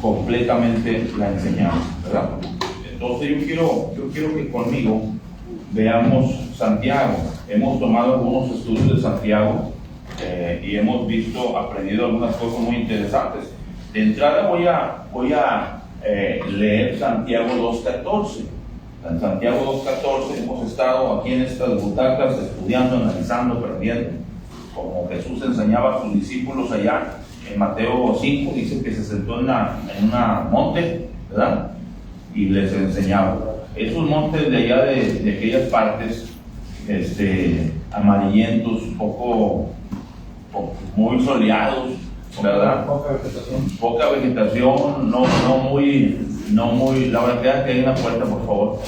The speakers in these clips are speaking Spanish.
completamente la enseñanza, ¿verdad? Entonces yo quiero que conmigo veamos Santiago. Hemos tomado algunos estudios de Santiago y hemos aprendido algunas cosas muy interesantes. De entrada voy a leer Santiago 2.14. En Santiago 2.14 hemos estado aquí en estas butacas estudiando, analizando, aprendiendo, como Jesús enseñaba a sus discípulos allá. En Mateo 5 dice que se sentó en una monte, ¿verdad? Y les enseñaba. Esos montes de allá de aquellas partes, amarillentos, muy soleados, ¿verdad? Poca vegetación, no muy, la verdad que hay una puerta, por favor,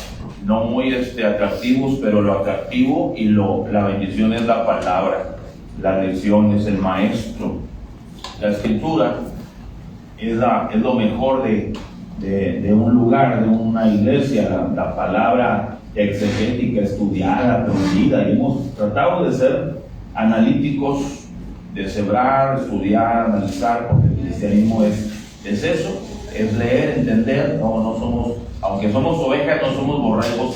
no muy atractivos, pero lo atractivo y la bendición es la palabra, la lección es el maestro. La escritura es lo mejor de un lugar, de una iglesia, la palabra exegética, estudiada, aprendida. Y hemos tratado de ser analíticos, deshebrar, estudiar, analizar, porque el cristianismo es eso, es leer, entender. No somos, aunque somos ovejas, no somos borregos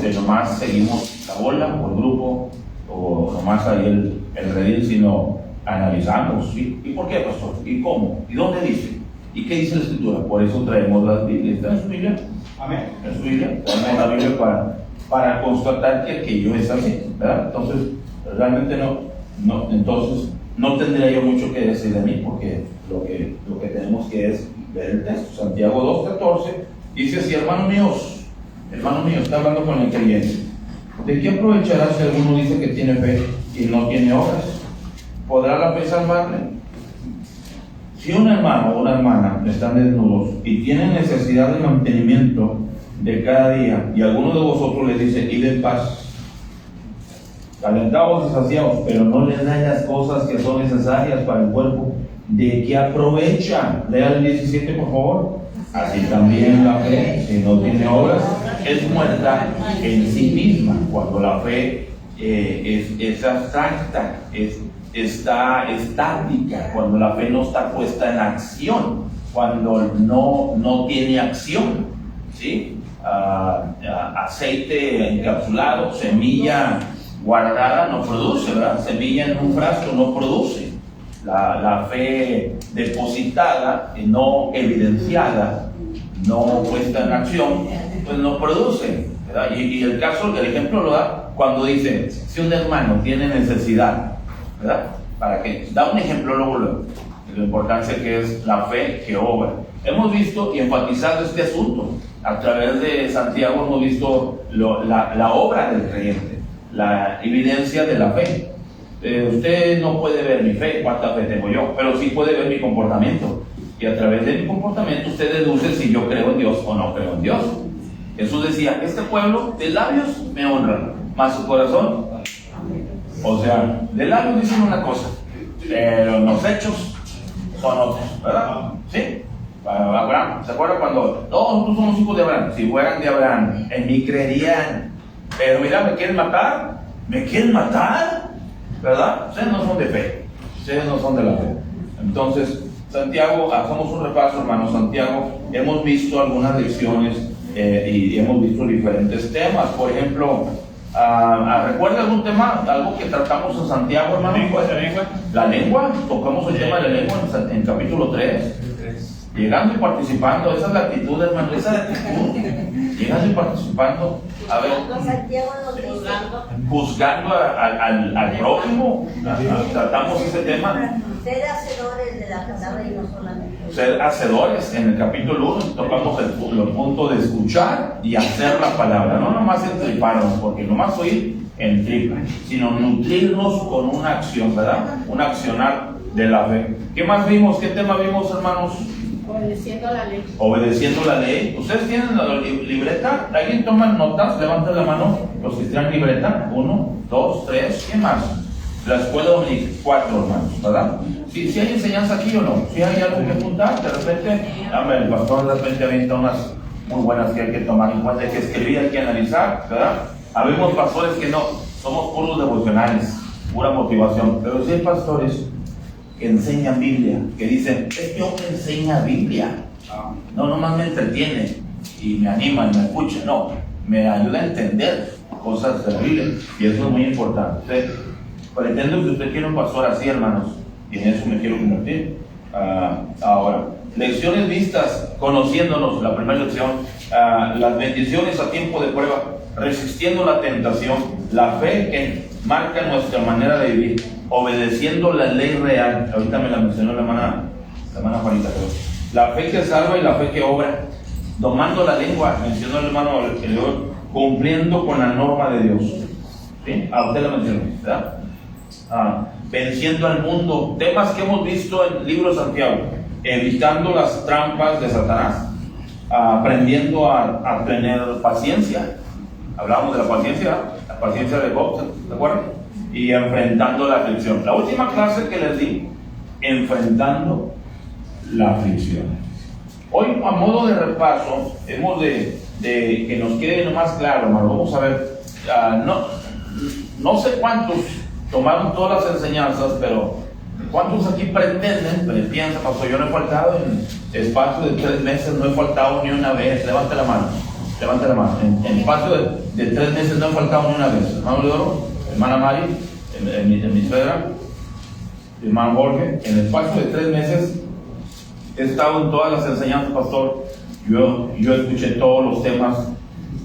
que nomás seguimos la bola o el grupo, o nomás ahí el redil, sino analizamos, ¿sí? ¿Y por qué, pastor? ¿Y cómo? ¿Y dónde dice? ¿Y qué dice la escritura? Por eso traemos las Biblias. ¿Está en su Biblia? Amén. En su Biblia. Traemos la Biblia para constatar que aquello es así, ¿verdad? Entonces, realmente no tendría yo mucho que decir de mí, porque lo que tenemos que es ver el texto. Santiago 2.14 dice así: hermano mío, está hablando con el creyente. ¿De qué aprovechará si alguno dice que tiene fe y no tiene obras? ¿Podrá la fe salvarle? Si un hermano o una hermana están desnudos y tienen necesidad de mantenimiento de cada día, y alguno de vosotros les dice: id en paz, calentados y saciados, pero no les dan las cosas que son necesarias para el cuerpo, ¿de qué aprovecha? Lea el 17, por favor. Así también la fe, si no tiene obras, es muerta en sí misma. Cuando la fe es abstracta, está estática, cuando la fe no está puesta en acción, cuando no tiene acción, ¿sí? Aceite encapsulado, semilla guardada no produce, ¿verdad? Semilla en un frasco no produce. La fe depositada, no evidenciada, no puesta en acción, pues no produce, ¿verdad? Y el ejemplo lo da cuando dice: si un hermano tiene necesidad, ¿verdad? Para que da un ejemplo luego de la importancia que es la fe que obra. Hemos visto y enfatizado este asunto a través de Santiago. Hemos visto la obra del creyente, la evidencia de la fe. Usted no puede ver mi fe, cuánta fe tengo yo, pero sí puede ver mi comportamiento, y a través de mi comportamiento usted deduce si yo creo en Dios o no creo en Dios. Jesús decía: este pueblo de labios me honra, mas su corazón, o sea, de labios dicen una cosa, pero los hechos son otros, ¿verdad? ¿Sí? Abraham, ¿se acuerdan cuando nosotros somos hijos de Abraham? Si fueran de Abraham, en mí creerían, pero mira, ¿me quieren matar? ¿Verdad? Ustedes no son de fe, ustedes no son de la fe. Entonces, Santiago, hagamos un repaso, hermano. Santiago, hemos visto algunas lecciones y hemos visto diferentes temas. Por ejemplo, ¿recuerda algún tema, algo que tratamos en Santiago, hermano? La lengua, tocamos el tema de la lengua en capítulo 3. Llegando y participando, esa es la actitud, hermano, esa es la actitud. Llegando y participando, a ver, juzgando al prójimo. Tratamos ese tema. Ser hacedores de la palabra y no solamente. Ser hacedores, en el capítulo 1 tocamos el punto de escuchar y hacer la palabra, no nomás entriparnos, porque nomás oír entripa, sino nutrirnos con una acción, ¿verdad? Un accionar de la fe. ¿Qué más vimos? ¿Qué tema vimos, hermanos? Obedeciendo la ley. Obedeciendo la ley. ¿Ustedes tienen la libreta? ¿Alguien toma notas? Levanta la mano los que tienen libreta. 1, 2, 3, ¿qué más? La escuela dominical, 4, hermanos, ¿verdad? Si hay enseñanza aquí o no, si hay algo que apuntar, de repente, el pastor de repente avienta unas muy buenas que hay que tomar en cuenta, hay que escribir, hay que analizar, ¿verdad? Habemos pastores que no, somos puros devocionales, pura motivación, pero sí hay pastores que enseñan Biblia, que dicen, este hombre enseña Biblia. No nomás me entretiene y me anima y me escucha, no, me ayuda a entender cosas de la Biblia, y eso es muy importante. Pretendo que usted quiera un pastor así, hermanos, y en eso me quiero convertir. Ahora, lecciones vistas, conociéndonos, la primera lección, las bendiciones a tiempo de prueba, resistiendo la tentación, la fe que marca nuestra manera de vivir, obedeciendo la ley real. Ahorita me la mencionó la hermana Juanita, la fe que salva y la fe que obra, domando la lengua, mencionó el hermano León, cumpliendo con la norma de Dios. ¿Sí? A usted la mencionó, ¿verdad? Venciendo al mundo, temas que hemos visto en el libro de Santiago, evitando las trampas de Satanás, aprendiendo a tener paciencia. Hablábamos de la paciencia de Job, ¿se acuerdan? Y enfrentando la aflicción. La última clase que les di, enfrentando la aflicción. Hoy, a modo de repaso, hemos de que nos quede más claro, hermano. Vamos a ver, no sé cuántos tomaron todas las enseñanzas, pero ¿cuántos aquí pretenden, piensan, pastor, yo no he faltado en espacio de 3 meses, no he faltado ni una vez? Levante la mano. En espacio de 3 meses no he faltado ni una vez. Hermano Leoro, hermana Mari, mi suegra, hermano Jorge, en el espacio de 3 meses he estado en todas las enseñanzas, pastor. Yo escuché todos los temas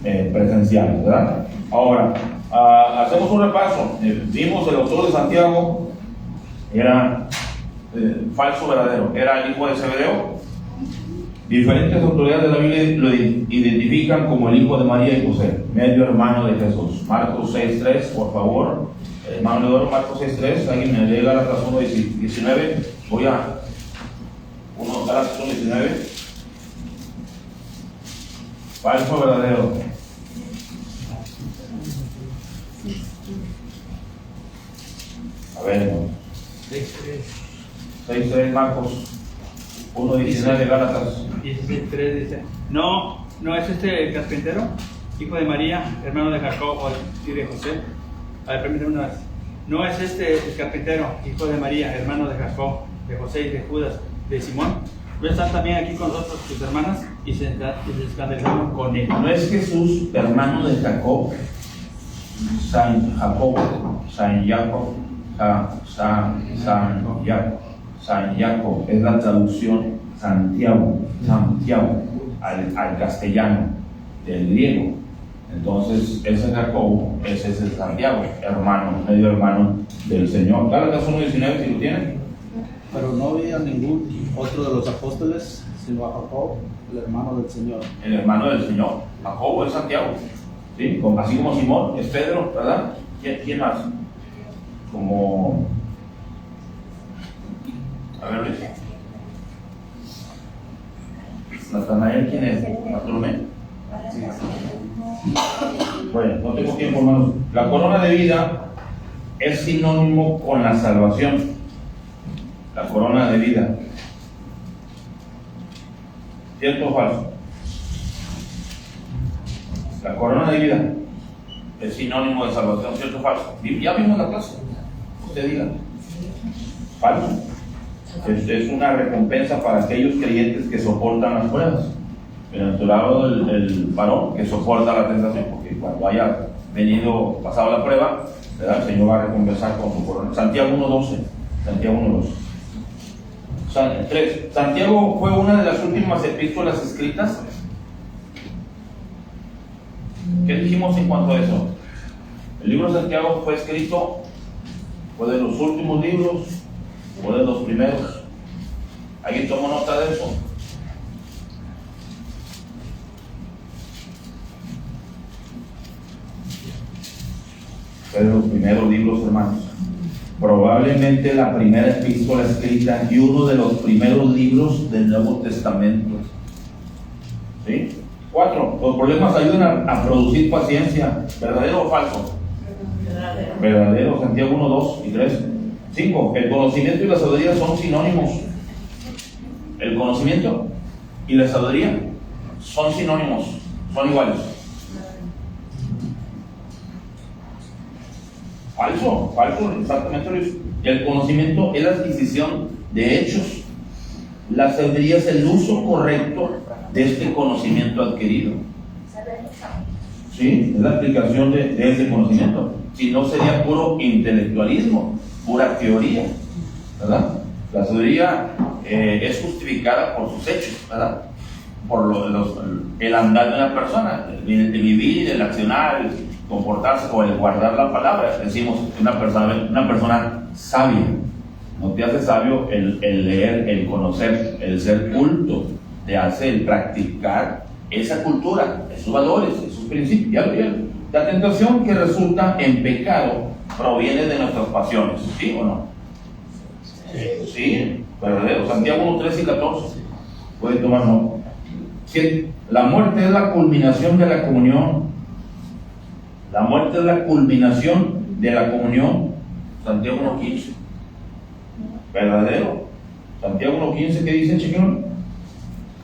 presenciales, ¿verdad? Ahora, hacemos un repaso. Vimos el autor de Santiago, era falso verdadero, era el hijo de Zebedeo. Diferentes autoridades de la Biblia lo identifican como el hijo de María y José, medio hermano de Jesús. Marcos 6.3, por favor. Hermano Leodoro, Marcos 6.3. Alguien me lee Gálatas 1.19. Voy a Gálatas 1.19. Falso verdadero. A ver, 6.3 Marcos 1.19 Gálatas. 16.3 dice, no es el carpintero, hijo de María, hermano de Jacob y de José. A ver, permíteme una vez. No es el carpintero, hijo de María, hermano de Jacob, de José y de Judas, de Simón. ¿No están también aquí con nosotros tus hermanas? Y se escandalizaron con él. ¿No es Jesús hermano de Jacob? San Jacobo, San Jacob, San Jacob, es la traducción Santiago al castellano del griego. Entonces ese Jacobo es ese Santiago, medio hermano del Señor. Gálatas 1.19, si lo tienen. Pero no había ningún otro de los apóstoles sino a Jacob, el hermano del Señor. El hermano del Señor, Jacobo es Santiago, ¿sí? Así como Simón es Pedro, ¿verdad? ¿Quién más? A ver, Luis. Natanael, ¿quién es? Bartolomé. Bueno, no tengo tiempo, hermanos. La corona de vida es sinónimo con la salvación. La corona de vida. ¿Cierto o falso? La corona de vida es sinónimo de salvación, ¿cierto o falso? Ya vimos la clase. Usted diga. Falso. Es una recompensa para aquellos creyentes que soportan las pruebas. Bienaventurado el varón que soporta la tentación, porque cuando haya pasado la prueba, ¿verdad? El Señor va a recompensar con su corona. Santiago 1.12. Santiago fue una de las últimas epístolas escritas. ¿Qué dijimos en cuanto a eso? El libro de Santiago fue escrito, fue de los últimos libros, fue de los primeros. ¿Alguien tomó nota de eso? Fue de los primeros libros, hermanos. Probablemente la primera epístola escrita y uno de los primeros libros del Nuevo Testamento. ¿Sí? 4. Los problemas ayudan a producir paciencia. ¿Verdadero o falso? Verdadero. Santiago 1, 2 y 3. 5. El conocimiento y la sabiduría son sinónimos. El conocimiento y la sabiduría son sinónimos, son iguales. Falso, exactamente, Luis. El conocimiento es la adquisición de hechos. La sabiduría es el uso correcto de este conocimiento adquirido. Sí, es la aplicación de ese conocimiento. Si no, sería puro intelectualismo, pura teoría, ¿verdad? La sabiduría es justificada por sus hechos, ¿verdad? Por el andar de una persona, el vivir, el accionar, el comportarse o el guardar la palabra. Decimos una persona sabia. No te hace sabio el leer, el conocer, el ser culto. Te hace el practicar esa cultura, esos valores, esos principios. Ya lo vieron. La tentación que resulta en pecado proviene de nuestras pasiones, ¿sí o no? Sí, verdadero. Santiago 1, 13 y 14. Puede tomar nota. La muerte es la culminación de la comunión. La muerte es la culminación de la comunión. Santiago 1, 15. Verdadero. Santiago 1, 15, ¿qué dice, chiquillo?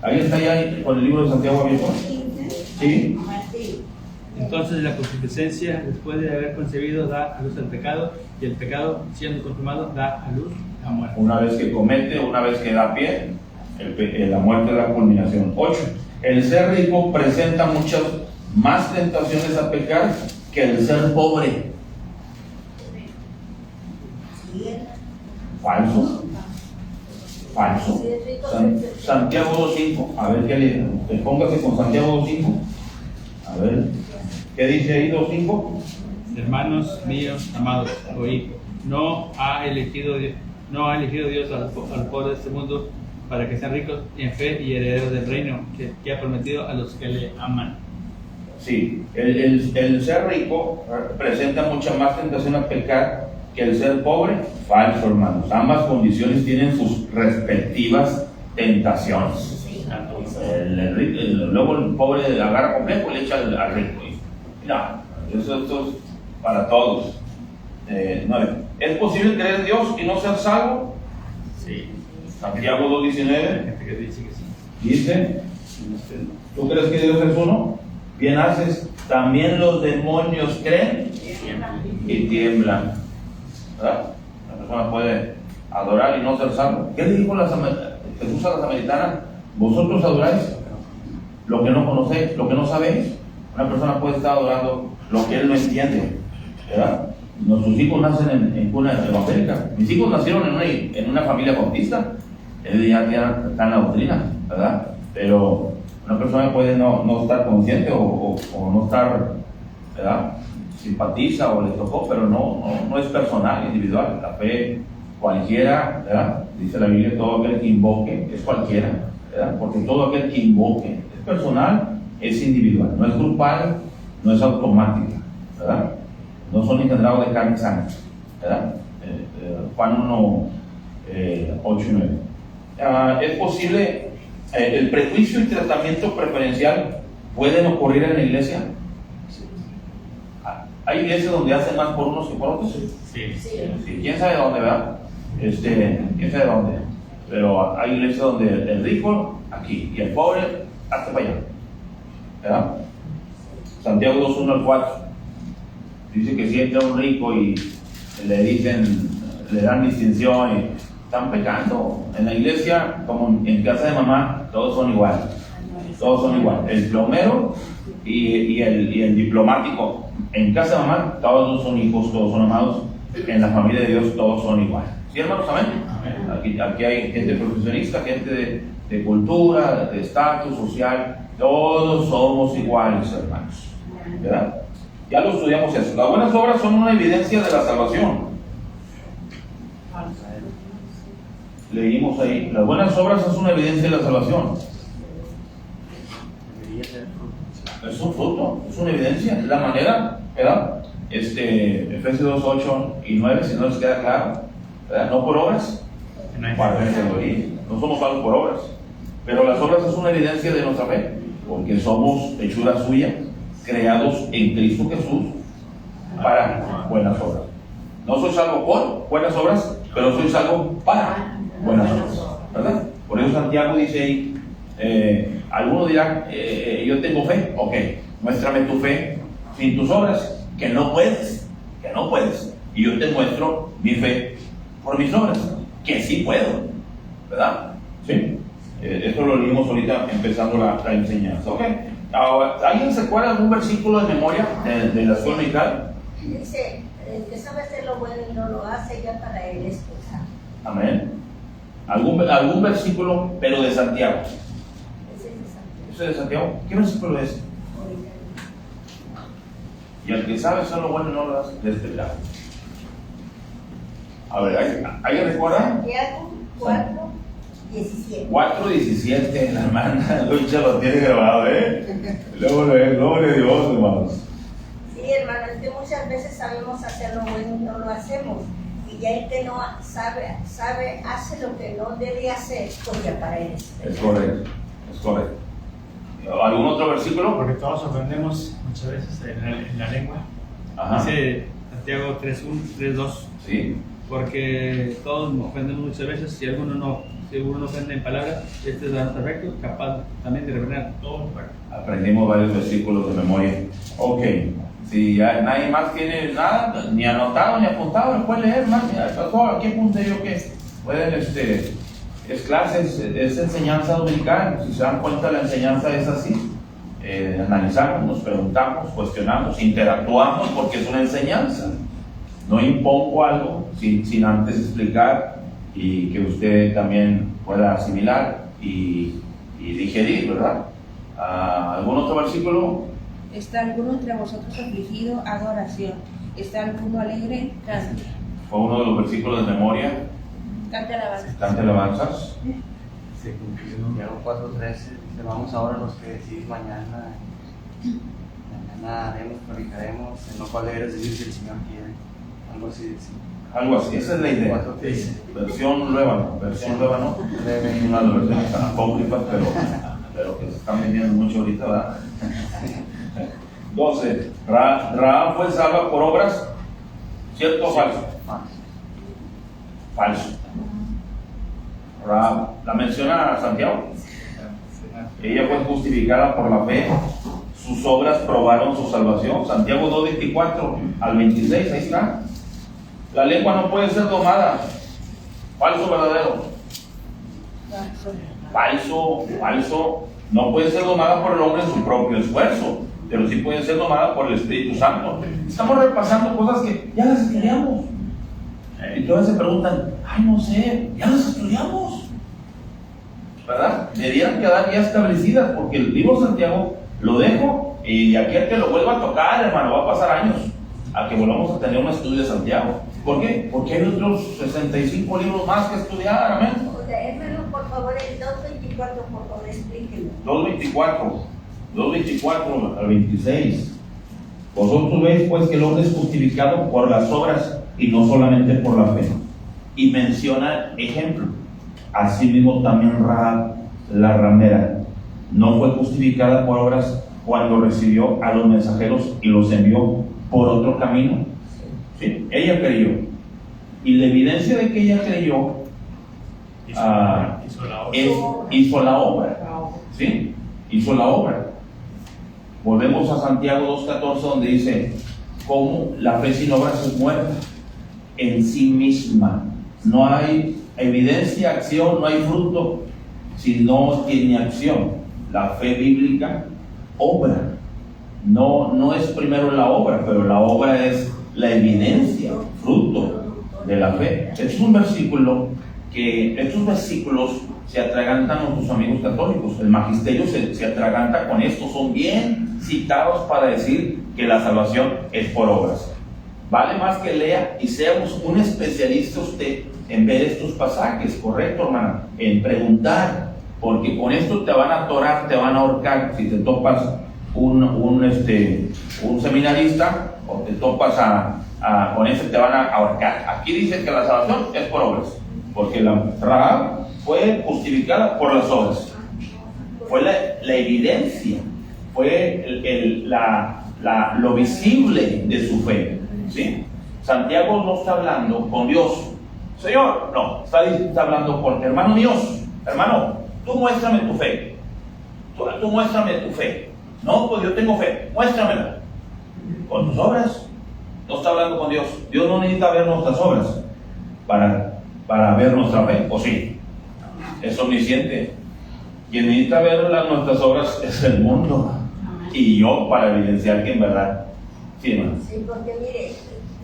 ¿Alguien está allá con el libro de Santiago abierto? Sí. Entonces la concupiscencia, después de haber concebido, da a luz al pecado, y el pecado, siendo consumado, da a luz la muerte. Una vez que comete, una vez que da pie, la muerte es la culminación. 8. El ser rico presenta muchas más tentaciones a pecar que el ser pobre. Falso. Falso. Santiago 2.5. A ver qué le. Póngase con Santiago 2.5. A ver. ¿Qué dice ahí 2.5? Hermanos míos, amados, oíd, no ha elegido Dios a los pobres de este mundo para que sean ricos en fe y herederos del reino que ha prometido a los que le aman. Sí, el ser rico presenta mucha más tentación a pecar que el ser pobre. Falso, hermanos. Ambas condiciones tienen sus respectivas tentaciones. Luego el pobre agarra complejo y le echa al rico. Mira, eso es para todos. 9. ¿Es posible creer en Dios y no ser salvo? Sí. Santiago 2.19 que dice que sí. dice: ¿tú crees que Dios es uno? Bien haces. También los demonios creen y tiemblan. ¿Verdad? La persona puede adorar y no ser salvo. ¿Qué le dijo Jesús a la samaritana? ¿Vosotros adoráis lo que no conocéis, lo que no sabéis? Una persona puede estar adorando lo que él no entiende, ¿verdad? Nuestros hijos nacen en cuna evangélica. Mis hijos nacieron en una familia bautista. Ellos ya están en la doctrina, ¿verdad? Pero una persona puede no estar consciente o no estar, ¿verdad? Simpatiza o le tocó, pero no es personal, individual. La fe cualquiera, ¿verdad? Dice la Biblia, todo aquel que invoque es cualquiera, ¿verdad? Porque todo aquel que invoque es personal, es individual, no es grupal, no es automática, ¿verdad? No son engendrados de carne y sangre, ¿verdad? Juan 1, 8 y 9. Es posible, el prejuicio y tratamiento preferencial pueden ocurrir en la iglesia. Hay iglesias donde hacen más por unos que por otros. Sí. Sí. ¿Quién sabe dónde, verdad? ¿Quién sabe dónde? Pero hay iglesias donde el rico aquí y el pobre hasta para allá, ¿verdad? Santiago 2, 1 al 4 dice que si entra un rico y le dan distinción y están pecando. En la iglesia, como en casa de mamá, todos son iguales. Todos son iguales. El plomero y el diplomático. En casa de mamá, todos son hijos, todos son amados. En la familia de Dios, todos son iguales. ¿Sí, hermanos? Amén. Aquí hay gente profesionista, gente de cultura, de estatus social. Todos somos iguales, hermanos, ¿verdad? Ya lo estudiamos eso. Las buenas obras son una evidencia de la salvación. Leímos ahí, las buenas obras es una evidencia de la salvación. Es un fruto, es una evidencia, es la manera, ¿verdad? Efesios 2, 8 y 9, si no les queda claro, ¿verdad? No por obras, no somos salvos por obras, pero las obras es una evidencia de nuestra fe, porque somos hechura suya, creados en Cristo Jesús para buenas obras. No soy salvo por buenas obras, pero soy salvo para buenas obras, ¿verdad? Por eso Santiago dice ahí, algunos dirán, yo tengo fe, ok, muéstrame tu fe sin tus obras, que no puedes, y yo te muestro mi fe por mis obras, que sí puedo, ¿verdad? Sí. Esto lo leímos ahorita empezando la enseñanza, ¿ok? Ahora, ¿alguien se acuerda de algún versículo de memoria de la escuela dominical? Dice, el que sabe hacer lo bueno y no lo hace, ya para él es pecado. Amén. ¿Algún versículo, pero de Santiago? Ese es de Santiago. ¿Ese es de Santiago? ¿Qué versículo es? Y el que sabe hacer lo bueno y no lo hace, es pecado. A ver, ¿alguien recuerda? Santiago 4:17. 4:17, la hermana Lucha lo tiene grabado, Luego gloria a Dios, hermanos. Sí, hermano, es que muchas veces sabemos hacer lo bueno y no lo hacemos. Y ya el que no sabe, hace lo que no debe hacer, pues ya para él es correcto, es correcto. ¿Algún otro versículo? Porque todos ofendemos muchas veces en la lengua. Ajá. Dice Santiago 3:2. Sí. Porque todos ofendemos muchas veces. Si alguno no ofende en palabras, este es perfecto, capaz también de refrenar todo. Aprendimos varios versículos de memoria. Ok. Si ya nadie más tiene nada, ni anotado ni apuntado, lo pueden leer más. Aquí apunté yo que pueden, es clases, es enseñanza dominical. Si se dan cuenta, la enseñanza es así. Analizamos, nos preguntamos, cuestionamos, interactuamos, porque es una enseñanza. No impongo algo sin antes explicar y que usted también pueda asimilar y digerir, ¿verdad? ¿Algún otro versículo? ¿Está alguno entre vosotros afligido? Haga oración. ¿Está alguno alegre? Cante. Fue uno de los versículos de memoria. Cante alabanza. Cante alabanzas. Sí, Santiago 4:13 dice, vamos ahora los que decís mañana haremos, predicaremos, en lo cual deberes decir si el Señor quiere. Algo así dice. Algo así, esa es la idea. Versión nueva, ¿no? Una de las versiones tan apócrifas, pero que se están vendiendo mucho ahorita, ¿verdad? 12. Rahab fue salva por obras, ¿cierto o falso? Falso. Rahab, ¿la menciona Santiago? Ella fue justificada por la fe, sus obras probaron su salvación. Santiago 2:24 al 26, ahí está. La lengua no puede ser domada. Falso, verdadero. Falso. No puede ser domada por el hombre en su propio esfuerzo, pero sí puede ser domada por el Espíritu Santo. Estamos repasando cosas que ya las estudiamos. Y todas se preguntan, no sé, ya las estudiamos, ¿verdad? Deberían quedar ya establecidas, porque el libro de Santiago lo dejo y aquel que lo vuelva a tocar, hermano, va a pasar años a que volvamos a tener un estudio de Santiago. ¿Por qué? Porque hay otros 65 libros más que estudiar, amén. Hermano, por favor, el 2:24, por favor, explíquenlo. 2:24 al 26. Vosotros veis pues que el hombre es justificado por las obras y no solamente por la fe. Y menciona ejemplo. Asimismo también Rahab, la ramera, no fue justificada por obras cuando recibió a los mensajeros y los envió por otro camino. ¿Sí? Ella creyó. Y la evidencia de que ella creyó hizo la obra. ¿Sí? Hizo la obra. Volvemos a Santiago 2:14, donde dice cómo la fe sin obras es muerta en sí misma. No hay evidencia, acción, no hay fruto si no tiene acción. La fe bíblica obra. No es primero la obra, pero la obra es la evidencia, fruto de la fe. Es un versículo que estos versículos se atragantan a nuestros amigos católicos. El magisterio se atraganta con esto. Son bien citados para decir que la salvación es por obras. Vale más que lea y sea un especialista usted en ver estos pasajes, ¿correcto, hermana? En preguntar, porque con esto te van a atorar, te van a ahorcar. Si te topas un seminarista o te topas con ese, te van a ahorcar. Aquí dice que la salvación es por obras, porque la Rahab fue justificada por las obras. Fue la evidencia, fue lo visible de su fe. ¿Sí? Santiago no está hablando con Dios, Señor, no, está hablando con hermano Dios. Hermano, tú muéstrame tu fe. Tú muéstrame tu fe. No, pues yo tengo fe, muéstramela. Con tus obras. No está hablando con Dios. Dios no necesita ver nuestras obras para para ver nuestra fe, ¿o sí? Es omnisciente. Quien necesita ver nuestras obras es el mundo. Y yo para evidenciar que en verdad, sí, hermano. Sí, porque mire,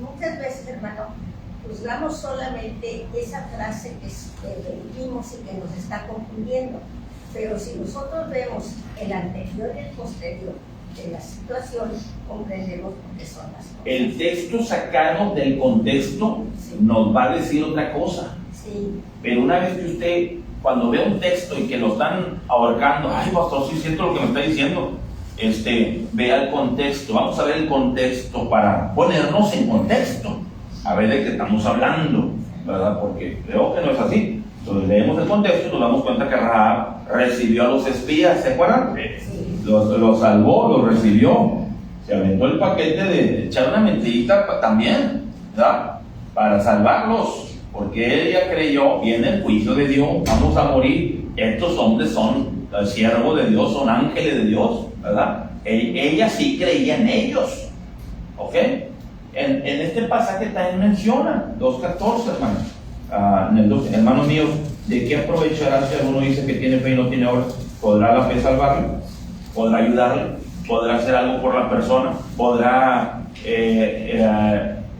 muchas veces, hermano, juzgamos solamente esa frase que vimos y que nos está confundiendo. Pero si nosotros vemos el anterior y el posterior de la situación, comprendemos por qué son las cosas. El texto sacado del contexto nos va a decir otra cosa. Sí. Pero una vez que usted, cuando ve un texto y que lo están ahorcando, ay, pastor, sí siento lo que me está diciendo, vea el contexto. Vamos a ver el contexto para ponernos en contexto, a ver de qué estamos hablando, ¿verdad? Porque creo que no es así. Entonces leemos el contexto y nos damos cuenta que Rahab recibió a los espías, ¿se acuerdan? Sí. Los salvó, los recibió. Se aventó el paquete de echar una mentirita también, ¿verdad? Para salvarlos, porque ella creyó, viene el juicio de Dios, vamos a morir. Estos hombres son siervos de Dios, son ángeles de Dios, ¿verdad? Ella sí creía en ellos, ¿ok? En este pasaje también menciona 2:14, hermanos. Hermanos míos, ¿de qué aprovechará si alguno dice que tiene fe y no tiene obra? ¿Podrá la fe salvarle? ¿Podrá ayudarle? ¿Podrá hacer algo por la persona? ¿Podrá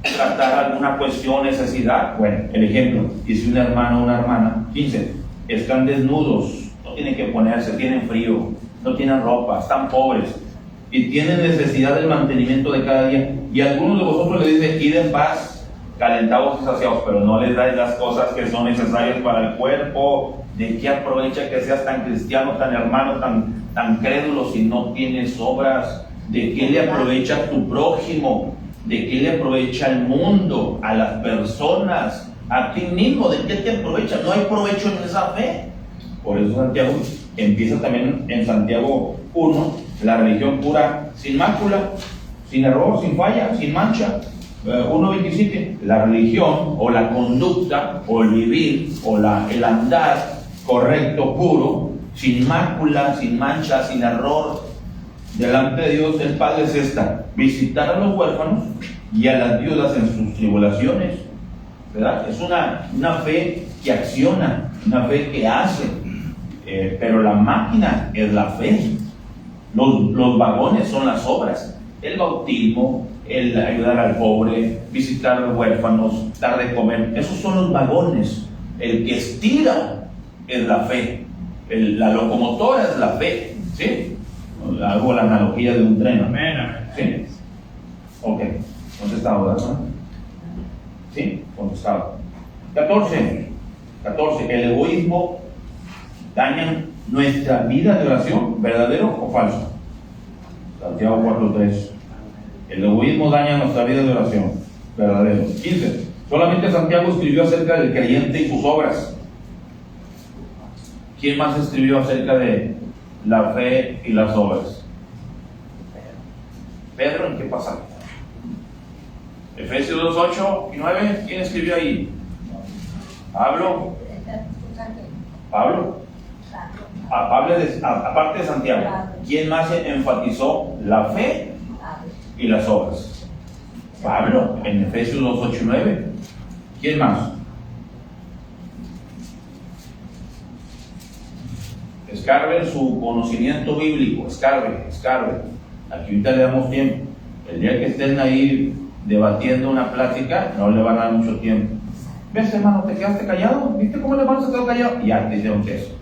tratar alguna cuestión, necesidad? Bueno, el ejemplo, dice un hermano o una hermana, 15, están desnudos, no tienen que ponerse, tienen frío, no tienen ropa, están pobres y tienen necesidad del mantenimiento de cada día, y algunos de vosotros le dicen, id en paz, calentados y saciados, pero no les dais las cosas que son necesarias para el cuerpo. ¿De qué aprovecha que seas tan cristiano, tan hermano, tan crédulo si no tienes obras? ¿De qué le aprovecha a tu prójimo? ¿De qué le aprovecha al mundo, a las personas, a ti mismo? ¿De qué te aprovecha? No hay provecho en esa fe. Por eso Santiago empieza también en Santiago 1, la religión pura, sin mácula, sin error, sin falla, sin mancha. 1.27, la religión o la conducta o el vivir o el andar correcto, puro, sin mácula, sin mancha, sin error delante de Dios el Padre es esta: visitar a los huérfanos y a las viudas en sus tribulaciones, ¿verdad? Es una fe que acciona, una fe que hace, pero la máquina es la fe. Los vagones son las obras, el bautismo, el ayudar al pobre, visitar a los huérfanos, dar de comer. Esos son los vagones. El que estira es la fe. La locomotora es la fe. ¿Sí? Hago la analogía de un tren. Amén, amén. ¿Sí? Ok. Contestado, ¿verdad? ¿Sí? Contestado. 14. El egoísmo daña nuestra vida de oración, ¿verdadero o falso? Santiago 4:3. El egoísmo daña nuestra vida de oración, verdadero. 15. Solamente Santiago escribió acerca del creyente y sus obras. ¿Quién más escribió acerca de la fe y las obras? Pedro, ¿en qué pasa? Efesios 2:8 y 9. ¿Quién escribió ahí? Pablo. Aparte de Santiago, ¿quién más enfatizó la fe y las obras? Pablo, en Efesios 2:8 y 9. ¿Quién más? Escarben su conocimiento bíblico, escarbe. Aquí ahorita le damos tiempo. El día que estén ahí debatiendo una plática, no le van a dar mucho tiempo. ¿Ves, hermano, te quedaste callado? ¿Viste cómo el hermano se quedó callado? Y ya te hicieron eso.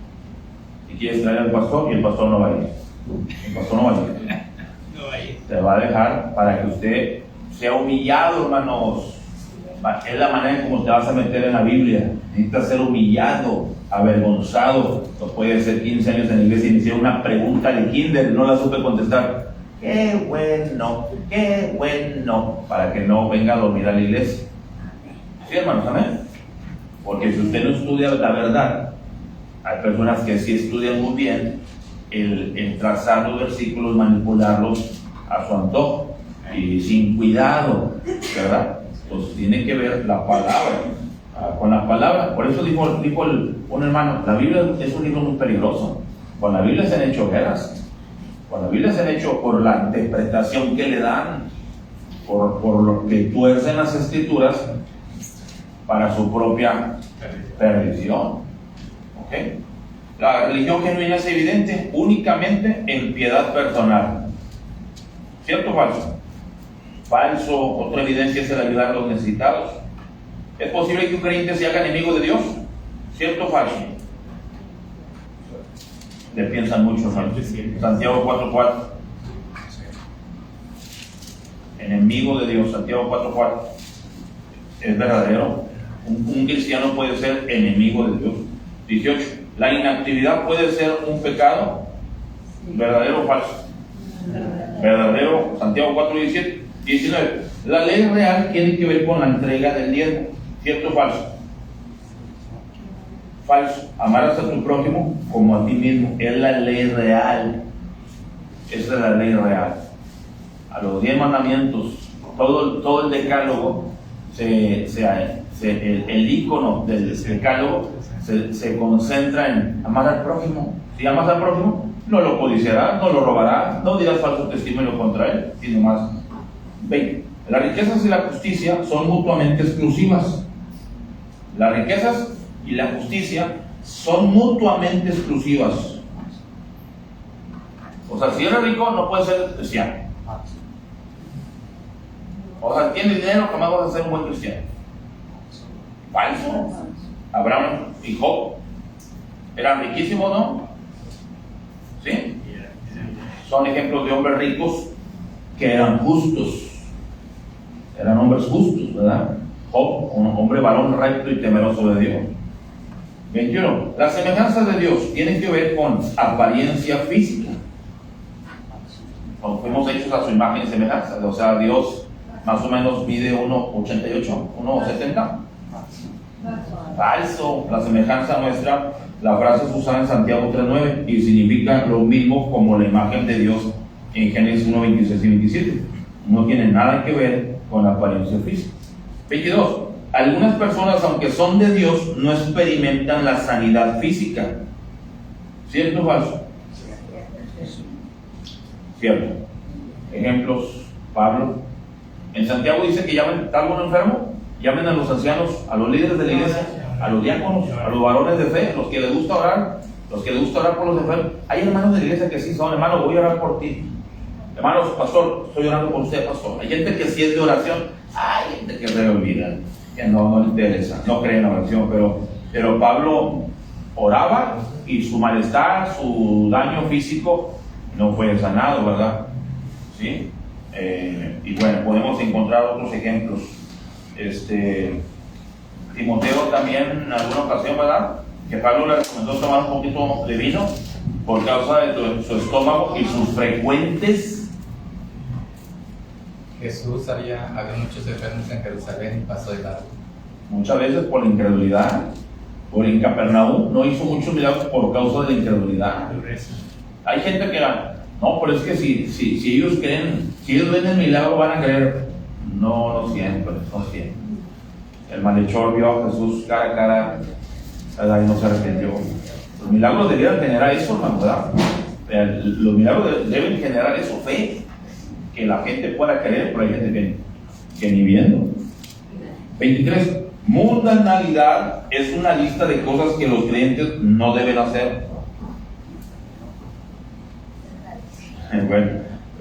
Y quieres traer al pastor y el pastor no va a ir. El pastor no va a ir. Te va a dejar para que usted sea humillado, hermanos. Es la manera en cómo te vas a meter en la Biblia. Necesitas ser humillado, avergonzado. No puede ser 15 años en la iglesia y me hicieron una pregunta de kinder, no la supe contestar. Qué bueno, para que no venga a dormir a la iglesia. ¿Sí, hermanos? Amén. Porque si usted no estudia la verdad, hay personas que sí estudian muy bien el trazar los versículos, manipularlos a su antojo y sin cuidado, ¿verdad? Entonces tiene que ver la palabra con la palabra. Por eso dijo un hermano, la Biblia es un libro muy peligroso. Con la Biblia se han hecho guerras, con la Biblia se han hecho por la interpretación que le dan, por lo que tuercen las escrituras para su propia Perdición. ¿Ok? La religión genuina es evidente únicamente en piedad personal. ¿Cierto o falso? Falso. Otra evidencia es el ayudar a los necesitados. ¿Es posible que un creyente se haga enemigo de Dios? ¿Cierto o falso? Le piensan mucho, ¿no? Santiago 4:4. Enemigo de Dios, Santiago 4:4. ¿Es verdadero? Un cristiano puede ser enemigo de Dios. 18. ¿La inactividad puede ser un pecado? ¿Verdadero o falso? Verdadero. Santiago 4:17. 19. La ley real tiene que ver con la entrega del diezmo. ¿Cierto o falso? Falso. Amarás a tu prójimo como a ti mismo. Es la ley real. Esa es la ley real. A los 10 mandamientos, todo el decálogo, el ícono del decálogo se concentra en amar al prójimo. Si amas al prójimo, no lo codiciarás, no lo robarás, no dirás falso testimonio contra él, sino más. 20. Las riquezas y la justicia son mutuamente exclusivas. Las riquezas y la justicia son mutuamente exclusivas. O sea, si eres rico, no puedes ser cristiano. O sea, tienes dinero, jamás vas a ser un buen cristiano. Falso. Abraham y Job eran riquísimos, ¿no? ¿Sí? Son ejemplos de hombres ricos que eran justos. Eran hombres justos, ¿verdad? Job, un hombre varón recto y temeroso de Dios. 21. Las semejanzas de Dios tienen que ver con apariencia física. Fuimos hechos a su imagen y semejanza. O sea, Dios más o menos mide 1,88, 1,70. Falso. La semejanza nuestra, la frase es usada en Santiago 3:9 y significa lo mismo como la imagen de Dios en Génesis 1:26 y 27. No tiene nada que ver con la apariencia física. 22. Algunas personas, aunque son de Dios, no experimentan la sanidad física. ¿Cierto o falso? Cierto. Ejemplos, Pablo. En Santiago dice que llamen, ¿está alguno enfermo? Llamen a los ancianos, a los líderes de la iglesia, a los diáconos, a los varones de fe, los que les gusta orar, por los enfermos. Hay hermanos de la iglesia que sí son, hermano, voy a orar por ti. Hermanos, pastor, estoy orando por usted, pastor. Hay gente que sí es de oración, hay gente que se olvida, que no le interesa, no cree en la oración, pero Pablo oraba y su malestar, su daño físico no fue sanado, ¿verdad? ¿Sí? Y bueno, podemos encontrar otros ejemplos. Timoteo también en alguna ocasión, ¿verdad? Que Pablo le recomendó tomar un poquito de vino por causa de su estómago y sus frecuentes. Jesús había muchos enfermos en Jerusalén y pasó de largo. Muchas veces por la incredulidad. En Capernaum no hizo muchos milagros por causa de la incredulidad. Hay gente que no, pero es que si ellos creen, si ellos ven el milagro van a creer. No siempre. El malhechor vio a Jesús cara a cara, ¿verdad? Y no se arrepintió. Los milagros debieran generar eso, hermano, ¿verdad? Los milagros deben generar eso, fe, que la gente pueda creer, pero hay gente que ni viendo. 23. Mundanalidad es una lista de cosas que los creyentes no deben hacer. Bueno,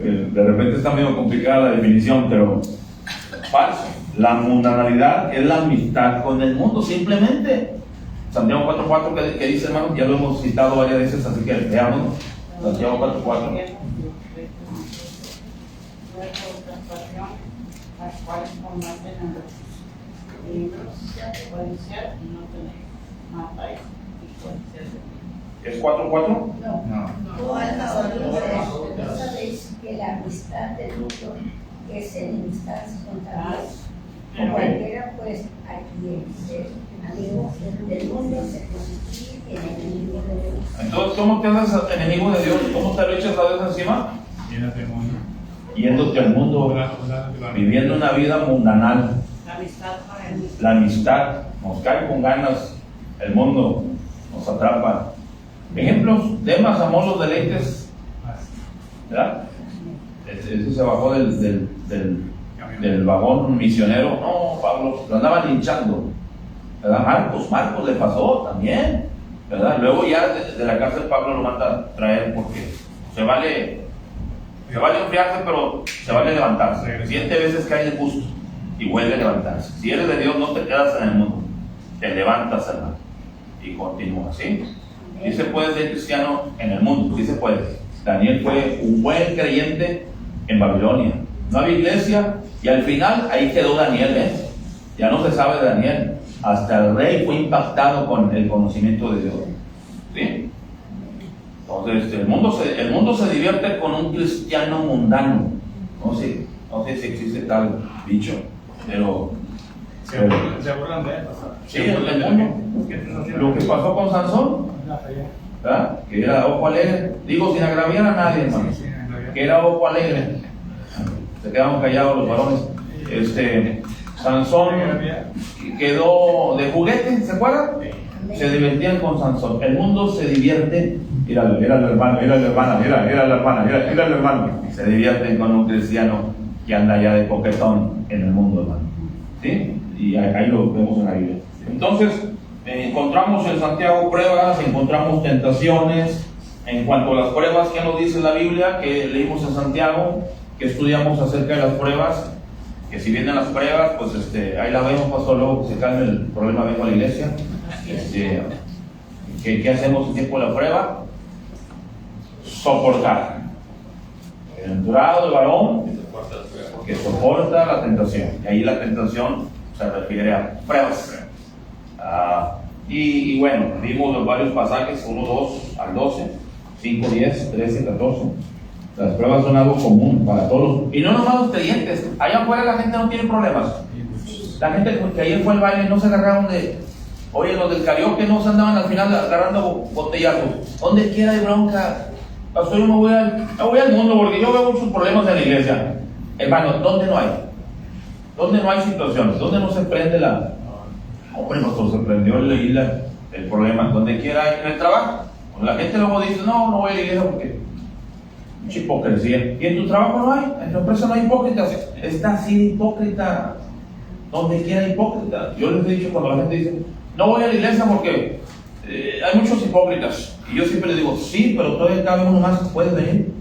de repente está medio complicada la definición, pero falso. La mundanalidad es la amistad con el mundo, simplemente. Santiago 4:4 que dice, hermano, ya lo hemos citado varias veces, así que veamos. Santiago 4:4. Las cuales combaten a los libros, codiciar y no tener, matáis y codiciar. ¿Es 4:4? No sabéis que la amistad del mundo es enemistad contra Dios. O cualquiera, pues, aquí es amigo del mundo, se constituye en enemigo de Dios. Entonces, ¿cómo te haces enemigo de Dios? ¿Cómo te lo echas a Dios encima? Yéndote al mundo, viviendo una vida mundanal. La amistad nos cae con ganas, el mundo nos atrapa. Ejemplos: Demas amó los deleites, ¿verdad? Ese se bajó del vagón misionero. No, Pablo, lo andaban linchando. ¿verdad? Marcos le pasó también, ¿verdad? Luego ya de la cárcel Pablo lo manda a traer porque se vale enfriarse, pero se vale levantarse. 7 veces cae el justo y vuelve a levantarse. Si eres de Dios, no te quedas en el mundo, te levantas, hermano, y continúas, ¿sí? Sí se puede ser cristiano en el mundo, sí se puede. Daniel fue un buen creyente en Babilonia. No había iglesia y al final ahí quedó Daniel, ¿eh? Ya no se sabe de Daniel. Hasta el rey fue impactado con el conocimiento de Dios, ¿sí? Entonces el mundo se divierte con un cristiano mundano. No sé si existe tal dicho, pero Se burlan de él. sí, el mundo. Lo que pasó con Sansón, ¿verdad? Que era ojo alegre, digo sin agraviar a nadie, hermano, que era ojo alegre. Se quedaron callados los varones. Sansón quedó de juguete, ¿se acuerdan? Se divertían con Sansón. El mundo se divierte. Mira el hermano, mira la hermana. Se divierten con un cristiano que anda ya de coquetón en el mundo, hermano. ¿Sí? Y ahí lo vemos en la Biblia. Entonces, encontramos en Santiago pruebas, encontramos tentaciones. En cuanto a las pruebas, ¿qué nos dice la Biblia? Que leímos en Santiago, que estudiamos acerca de las pruebas. Que si vienen las pruebas, pues ahí la vemos, pastor, luego que se calme el problema, vengo a la iglesia. ¿Qué hacemos en tiempo de la prueba? Soportar. Bienaventurado el varón que soporta la tentación. Y ahí la tentación se refiere a pruebas. Y bueno, vimos los varios pasajes, 1, 2 al 12, 5, 10, 13, 14. Las pruebas son algo común para todos. Y no nomás los creyentes. Allá afuera la gente no tiene problemas. La gente que ayer fue al baile no se agarraron de... Oye, los del karaoke no se andaban al final agarrando botellazos. Donde quiera hay bronca. Pastor, yo me voy al mundo porque yo veo muchos problemas en la iglesia. Hermano, ¿dónde no hay? ¿Dónde no hay situaciones? ¿Dónde no se prende la... Hombre, pastor, se prendió el problema. Donde quiera hay en el trabajo. La gente luego dice, no voy a la iglesia porque... mucha hipocresía. Y en tu trabajo no hay, en tu empresa no hay hipócritas. Está así de hipócrita. Donde quiera hipócrita. Yo les he dicho cuando la gente dice, no voy a la iglesia porque hay muchos hipócritas. Y yo siempre les digo, sí, pero todavía cabe uno más que puede venir.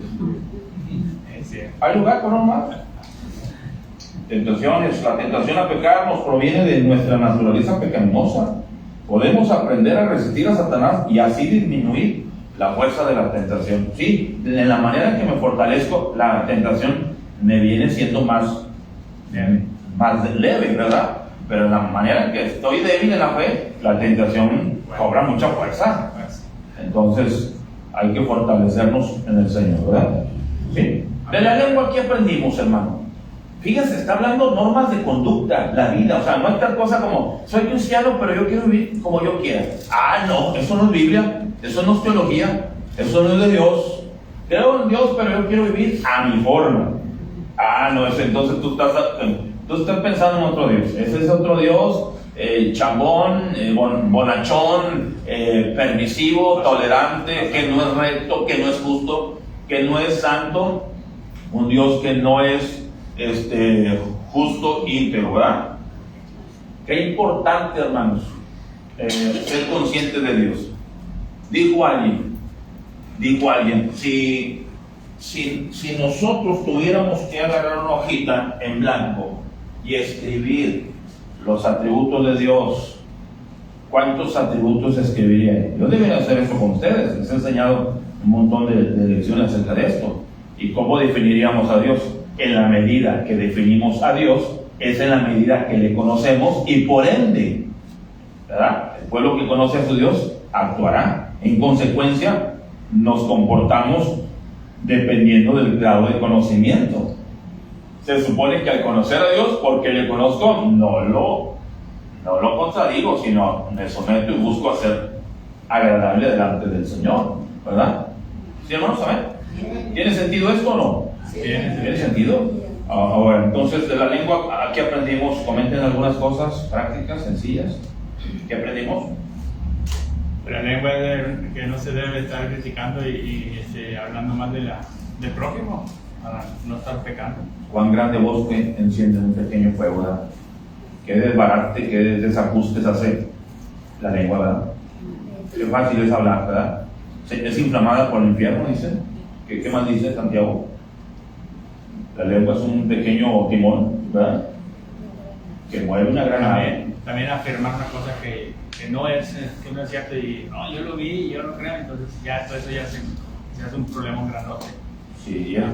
Hay lugar para uno más. Tentaciones. La tentación a pecar nos proviene de nuestra naturaleza pecaminosa. Podemos aprender a resistir a Satanás y así disminuir la fuerza de la tentación. Sí, de la manera en que me fortalezco, la tentación me viene siendo más leve, ¿verdad? Pero en la manera en que estoy débil en la fe, la tentación cobra mucha fuerza. Entonces, hay que fortalecernos en el Señor, ¿verdad? Sí. De la lengua, ¿qué aprendimos, hermano? Fíjense, está hablando normas de conducta, la vida. O sea, no hay tal cosa como, soy cristiano, pero yo quiero vivir como yo quiera. No, eso no es Biblia. Eso no es teología, eso no es de Dios. Creo en Dios, pero yo quiero vivir a mi forma. No, entonces tú estás pensando en otro Dios. Ese es otro Dios, chambón, bonachón, permisivo, tolerante, que no es recto, que no es justo, que no es santo. Un Dios que no es justo, íntegro, ¿verdad? Qué importante, hermanos, ser conscientes de Dios. Dijo alguien, si nosotros tuviéramos que agarrar una hojita en blanco y escribir los atributos de Dios, ¿cuántos atributos escribiría? Yo debería hacer eso con ustedes. Les he enseñado un montón de lecciones acerca de esto. ¿Y cómo definiríamos a Dios? En la medida que definimos a Dios, es en la medida que le conocemos y por ende, ¿verdad? El pueblo que conoce a su Dios actuará. En consecuencia, nos comportamos dependiendo del grado de conocimiento. Se supone que al conocer a Dios, porque le conozco, no lo contradigo, sino me someto y busco hacer agradable delante del Señor, ¿verdad? ¿Sí, hermanos? ¿Saben? ¿Tiene sentido esto o no? Sí. ¿Tiene sentido? Ahora, entonces, de la lengua, aquí aprendimos, comenten algunas cosas prácticas, sencillas. ¿Qué aprendimos? La lengua es que no se debe estar criticando y hablando más del prójimo para no estar pecando. Cuán grande bosque enciende un pequeño fuego, ¿verdad? Qué desbarate, qué desajustes hace La lengua, ¿verdad? Qué fácil es hablar, ¿verdad? Es inflamada por el infierno, dice. ¿Qué más dice Santiago? La lengua es un pequeño timón, ¿verdad? Que mueve una gran nave. También afirmar una cosa que no es cierto y no, yo lo vi y yo lo creo, entonces ya todo eso ya se hace un problema muy grandote. Sí, ya.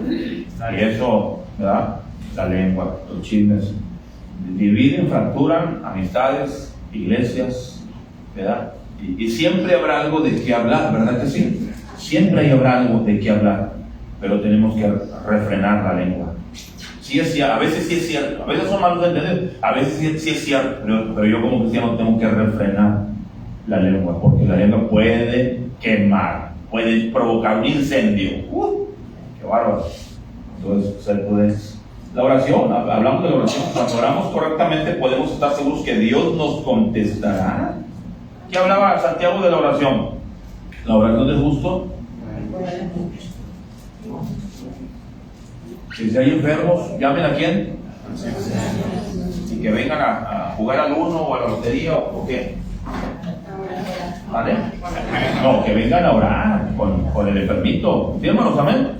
Y eso, ¿verdad? La lengua, los chismes, dividen, fracturan amistades, iglesias, ¿verdad? Y siempre habrá algo de qué hablar, ¿verdad que sí? Siempre habrá algo de qué hablar, pero tenemos que refrenar la lengua. Sí es cierto, a veces sí es cierto, a veces son malos entendidos, a veces sí es cierto, pero yo como cristiano tengo que refrenar la lengua, porque la lengua puede quemar, puede provocar un incendio. ¡Qué bárbaro! Entonces, la oración, hablamos de la oración, cuando oramos correctamente podemos estar seguros que Dios nos contestará. ¿Qué hablaba Santiago de la oración? ¿La oración del justo? Si hay enfermos, llamen a quién. Y que vengan a jugar al uno o a la lotería o qué. ¿Vale? No, que vengan a orar con el enfermito. ¿Sí, hermanos? Amén.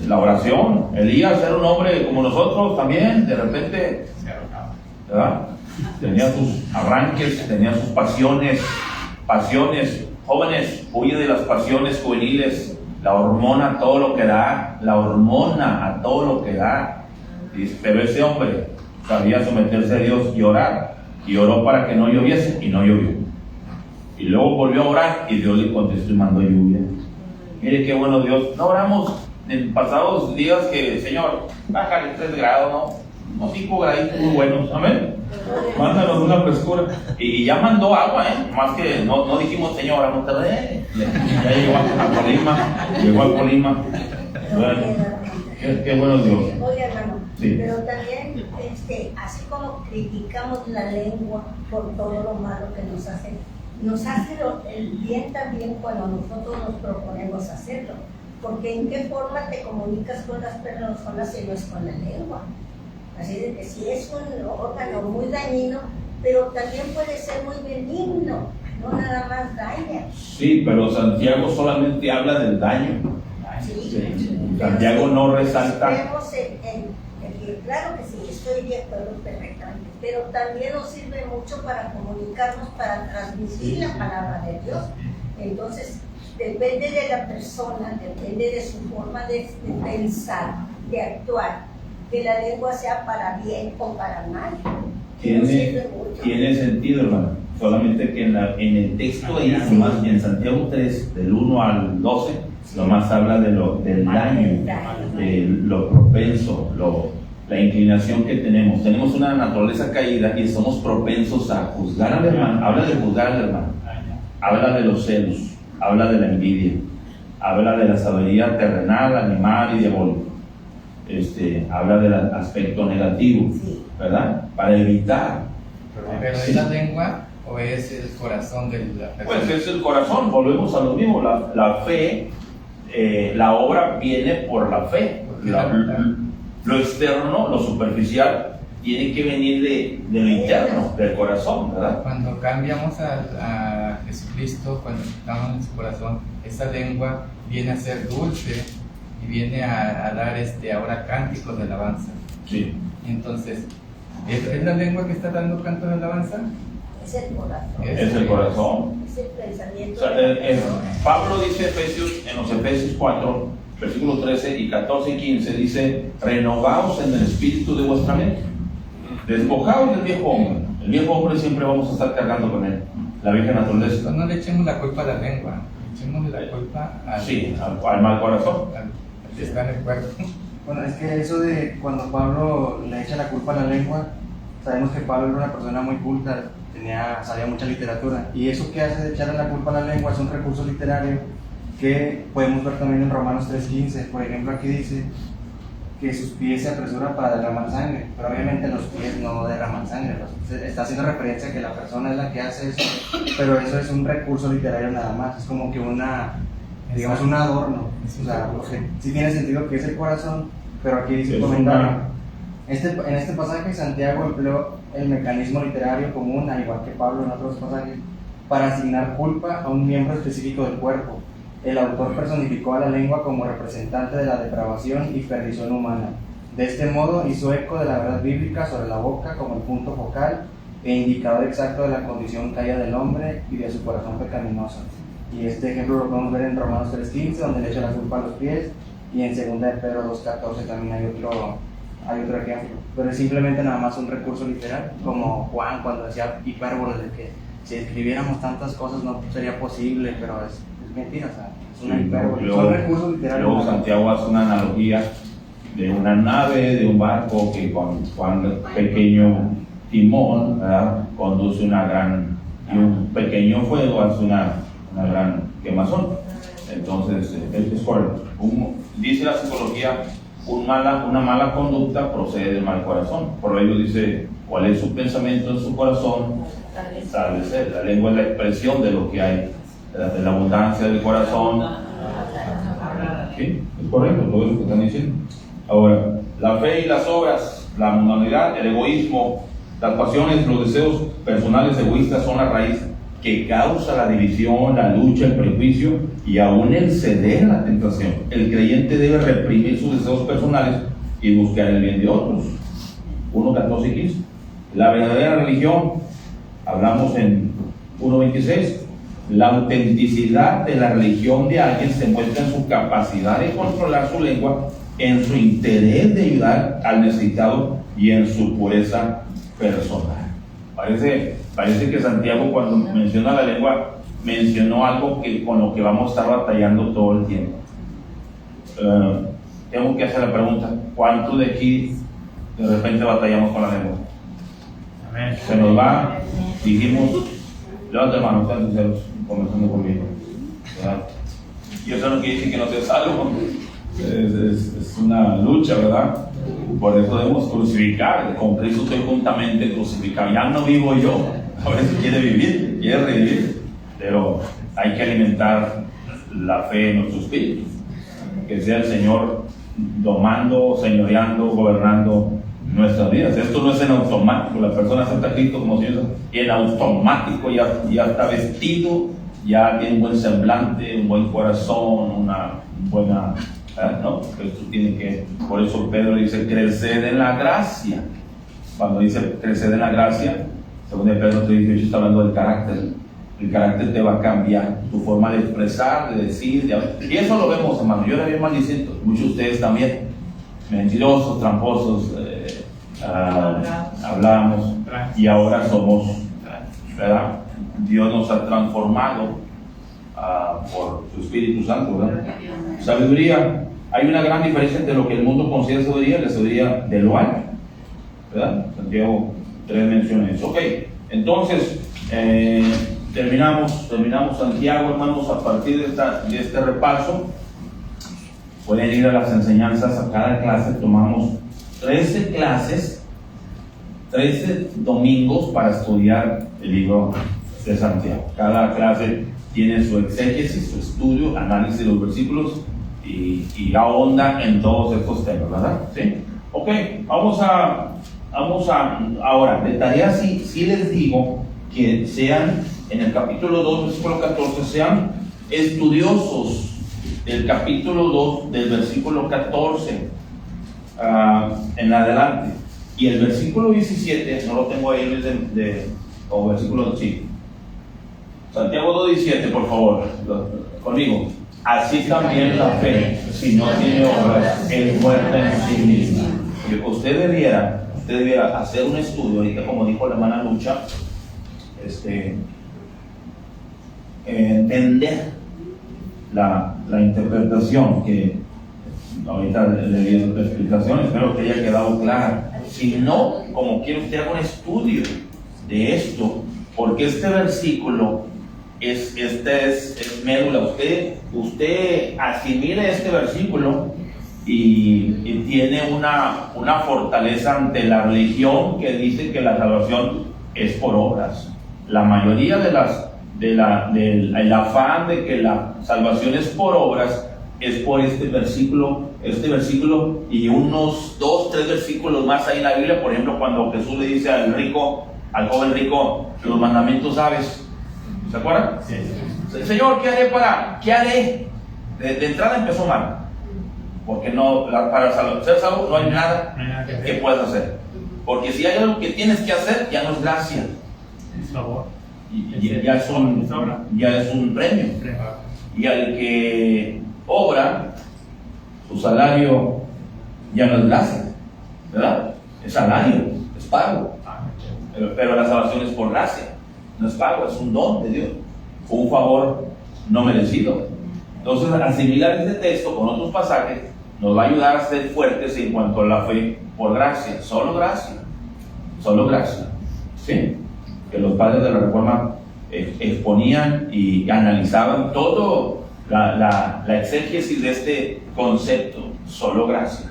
La oración. Elías era un hombre como nosotros también. De repente, ¿verdad? Tenía sus arranques, tenía sus pasiones. Jóvenes, huye de las pasiones juveniles. La hormona a todo lo que da. Pero ese hombre sabía someterse a Dios y orar. Y oró para que no lloviese y no llovió. Y luego volvió a orar y Dios le contestó y mandó lluvia. Mire qué bueno Dios. No oramos en pasados días que, Señor, bájale 3 grados, ¿no? Unos 5 graditos muy buenos, amén. Mándanos una frescura. Y ya mandó agua, más que no dijimos, Señor, a Monterrey. Ya llegó a Colima. Bueno, qué bueno Dios. Oye, hermano, sí. Pero también, así como criticamos la lengua por todo lo malo que nos hace el bien también cuando nosotros nos proponemos hacerlo. Porque ¿en qué forma te comunicas con las personas si no es con la lengua? Así de que si es un órgano muy dañino, pero también puede ser muy benigno, no nada más daña. Sí, pero Santiago solamente habla del daño. Sí. Santiago no resalta. Claro que sí, estoy de acuerdo perfectamente, pero también nos sirve mucho para comunicarnos, para transmitir la palabra de Dios. Entonces, depende de la persona, depende de su forma de pensar, de actuar, que la lengua sea para bien o para mal. Tiene sentido, hermano. Solamente que en el texto ahí, nomás, en Santiago 3, del 1 al 12, nomás habla del daño, de lo propenso, la inclinación que tenemos. Tenemos una naturaleza caída y somos propensos a juzgar al hermano. Habla de juzgar al hermano. Habla de los celos. Habla de la envidia. Habla de la sabiduría terrenal, animal y diabólico. Habla del aspecto negativo, ¿verdad? Para evitar. ¿Pero es la lengua o es el corazón de la persona? Pues es el corazón, volvemos a lo mismo. La fe, la obra viene por la fe. Lo externo, lo superficial, tiene que venir de lo interno, del corazón, ¿verdad? Cuando cambiamos a Jesucristo, cuando estamos en su corazón, esa lengua viene a ser dulce y viene a dar ahora cánticos de alabanza. Sí. Entonces, ¿es la lengua que está dando cantos de alabanza? Es el corazón. Es el corazón. Es el pensamiento. O sea, Pablo dice en los Efesios 4, versículos 13 y 14 y 15, dice: renovaos en el espíritu de vuestra mente. Despojaos del viejo hombre. El viejo hombre siempre vamos a estar cargando con él. La vieja naturaleza. No le echemos la culpa a la lengua, echemos la culpa al mal corazón. al que está en el cuerpo. Bueno, es que eso de cuando Pablo le echa la culpa a la lengua, sabemos que Pablo era una persona muy culta, sabía mucha literatura, y eso que hace de echarle la culpa a la lengua es un recurso literario que podemos ver también en Romanos 3:15. Por ejemplo, aquí dice que sus pies se apresuran para derramar sangre, pero obviamente los pies no derraman sangre. Está haciendo referencia a que la persona es la que hace eso, pero eso es un recurso literario nada más, es como que un adorno. O sea, sí tiene sentido que es el corazón, pero aquí dice un comentario. En este pasaje Santiago empleó el mecanismo literario común, al igual que Pablo en otros pasajes, para asignar culpa a un miembro específico del cuerpo. El autor personificó a la lengua como representante de la depravación y perdición humana. De este modo hizo eco de la verdad bíblica sobre la boca como el punto focal e indicador exacto de la condición caída del hombre y de su corazón pecaminoso. Y este ejemplo lo podemos ver en Romanos 3:15, donde le echa la culpa a los pies, y en 2 de Pedro 2:14 también hay otro ejemplo. Pero es simplemente nada más un recurso literal, como Juan cuando decía hipérbole, de que si escribiéramos tantas cosas no sería posible, pero es mentira, o sea, es una hipérbole. Son recursos literales. Luego Santiago hace una analogía de una nave, de un barco que con pequeño timón, ¿verdad?, conduce una gran, y un pequeño fuego hace una gran quemazón. Entonces, es correcto. Dice la psicología, una mala conducta procede del mal corazón. Por ello dice, ¿cuál es su pensamiento en su corazón? Tal vez ser. La lengua es la expresión de lo que hay, de la abundancia del corazón. Sí, es correcto, todo eso que están diciendo. Ahora, la fe y las obras, la mundanalidad, el egoísmo, las pasiones, los deseos personales egoístas son la raíz que causa la división, la lucha, el prejuicio y aún el ceder a la tentación. El creyente debe reprimir sus deseos personales y buscar el bien de otros. 1:14 y 15. La verdadera religión, hablamos en 1:26, la autenticidad de la religión de alguien se muestra en su capacidad de controlar su lengua, en su interés de ayudar al necesitado y en su pureza personal. Parece que Santiago, cuando menciona la lengua, mencionó algo con lo que vamos a estar batallando todo el tiempo. Tengo que hacer la pregunta, ¿cuántos de aquí de repente batallamos con la lengua? Amén. Se nos va, dijimos, levanta la mano, están sinceros, comenzando conmigo, ¿verdad? Y eso no quiere decir que no sea salvo, es una lucha, ¿verdad? Por eso debemos crucificar. Con Cristo estoy juntamente crucificado. Ya no vivo yo. A veces quiere vivir, quiere revivir. Pero hay que alimentar la fe en nuestro espíritu. Que sea el Señor domando, señoreando, gobernando nuestras vidas. Esto no es en automático. La persona acepta a Cristo como Señor y en automático ya está vestido, ya tiene un buen semblante, un buen corazón, una buena... ¿no? Esto tiene que, por eso Pedro dice crecer en la gracia. Cuando dice crecer en la gracia, según Pedro 3:18 está hablando del carácter. El carácter te va a cambiar, tu forma de expresar, de decir, y eso lo vemos, hermano. Yo era bien maldiciendo, muchos de ustedes también, mentirosos, tramposos, hablamos y ahora somos, ¿verdad? Dios nos ha transformado por su Espíritu Santo, ¿verdad? Sabiduría. Hay una gran diferencia entre lo que el mundo considera sabiduría y la sabiduría de lo alto, ¿verdad? Santiago 3 menciona eso. Ok, entonces terminamos Santiago, hermanos. A partir de este repaso pueden ir a las enseñanzas. A cada clase tomamos 13 clases, 13 domingos para estudiar el libro de Santiago. Cada clase tiene su exégesis, su estudio, análisis de los versículos y ahonda en todos estos temas, ¿verdad? ¿Sí? Ok, vamos a ahora, de tarea sí les digo que sean, en el capítulo 2, versículo 14, sean estudiosos del capítulo 2, del versículo 14 en adelante. Y el versículo 17, no lo tengo ahí como versículo, sí. Santiago 2:17, por favor, conmigo. Así también la fe, si no tiene obras, es muerta en sí misma. Usted debiera hacer un estudio, ahorita como dijo la hermana Lucha, entender la interpretación que ahorita le di la explicación, espero que haya quedado clara. Si no, como quiere usted haga un estudio de esto, porque este versículo es médula. Usted asimile este versículo y tiene una fortaleza ante la religión que dice que la salvación es por obras. La mayoría del afán de que la salvación es por obras es por este versículo y unos 2-3 versículos más ahí en la Biblia. Por ejemplo, cuando Jesús le dice al joven rico, los mandamientos sabes. ¿Se acuerdan? Sí. Señor, ¿qué haré? De entrada empezó mal. Porque para ser salvo no hay nada que puedas hacer. Porque si hay algo que tienes que hacer, ya no es gracia. Por favor. Ya es un premio. Y al que obra, su salario ya no es gracia, ¿verdad? Es salario, es pago. Pero la salvación es por gracia, no es pago, es un don de Dios, un favor no merecido. Entonces, asimilar este texto con otros pasajes nos va a ayudar a ser fuertes en cuanto a la fe por gracia, solo gracia, ¿sí? Que los padres de la Reforma exponían y analizaban todo la exégesis de este concepto, solo gracia.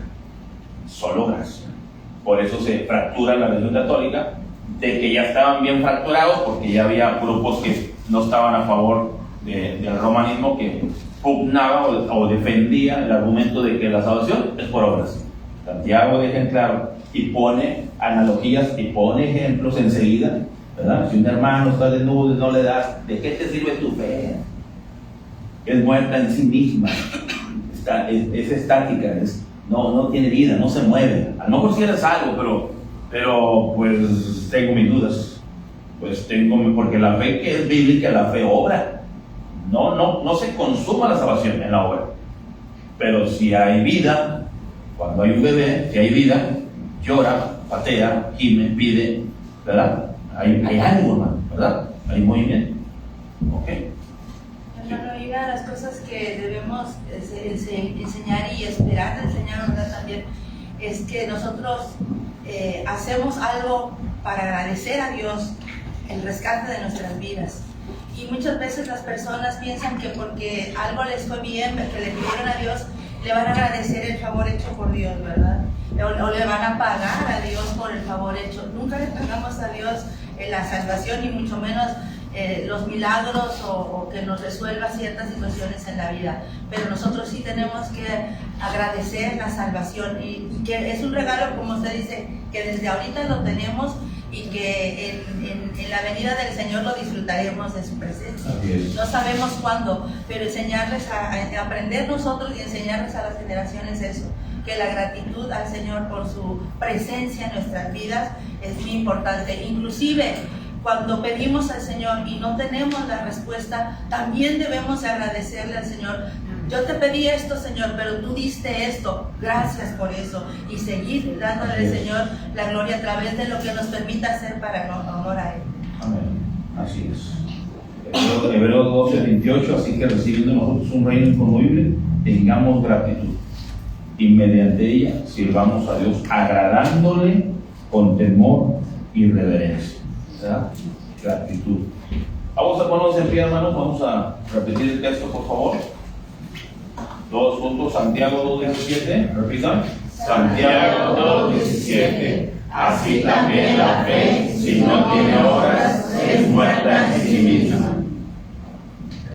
Por eso se fractura la religión católica, de que ya estaban bien fracturados, porque ya había grupos que no estaban a favor del romanismo, que pugnaba o defendía el argumento de que la salvación es por obras. Santiago deja en claro y pone analogías y pone ejemplos enseguida, ¿verdad? Si un hermano está desnudo y no le das, ¿de qué te sirve tu fe? Es muerta en sí misma, es estática, no tiene vida, no se mueve. A lo mejor si eres algo, pero pues tengo mis dudas. Porque la fe que es bíblica, la fe obra. No se consuma la salvación en la obra. Pero si hay vida, cuando hay un bebé, si hay vida, llora, patea, gime, pide, ¿verdad? Hay algo, hermano, ¿verdad? Hay movimiento. ¿Ok? Hermano, y una de las cosas que debemos enseñar y esperar de enseñar, ¿verdad? También es que nosotros hacemos algo para agradecer a Dios el rescate de nuestras vidas. Y muchas veces las personas piensan que porque algo les fue bien, que le pidieron a Dios, le van a agradecer el favor hecho por Dios, ¿verdad? O le van a pagar a Dios por el favor hecho. Nunca le pagamos a Dios la salvación, ni mucho menos los milagros o que nos resuelva ciertas situaciones en la vida. Pero nosotros sí tenemos que agradecer la salvación, y que es un regalo, como usted dice, que desde ahorita lo tenemos, y que en la venida del Señor lo disfrutaremos de su presencia. No sabemos cuándo, pero enseñarles a aprender nosotros y enseñarles a las generaciones eso, que la gratitud al Señor por su presencia en nuestras vidas es muy importante. Inclusive cuando pedimos al Señor y no tenemos la respuesta, también debemos agradecerle al Señor. Yo te pedí esto, Señor, pero tú diste esto, gracias por eso, y seguir dándole al Señor la gloria a través de lo que nos permita hacer para honor a Él. Amén, así es. Hebreos 12:28, así que recibiendo nosotros un reino inconmovible, tengamos gratitud, y mediante ella sirvamos a Dios, agradándole con temor y reverencia. ¿Verdad? Gratitud. Vamos a ponernos en pie, hermanos, vamos a repetir el texto, por favor. Todos juntos, Santiago 2:17, repitan. Santiago 2:17. Así también la fe, si no tiene obras, es muerta en sí misma.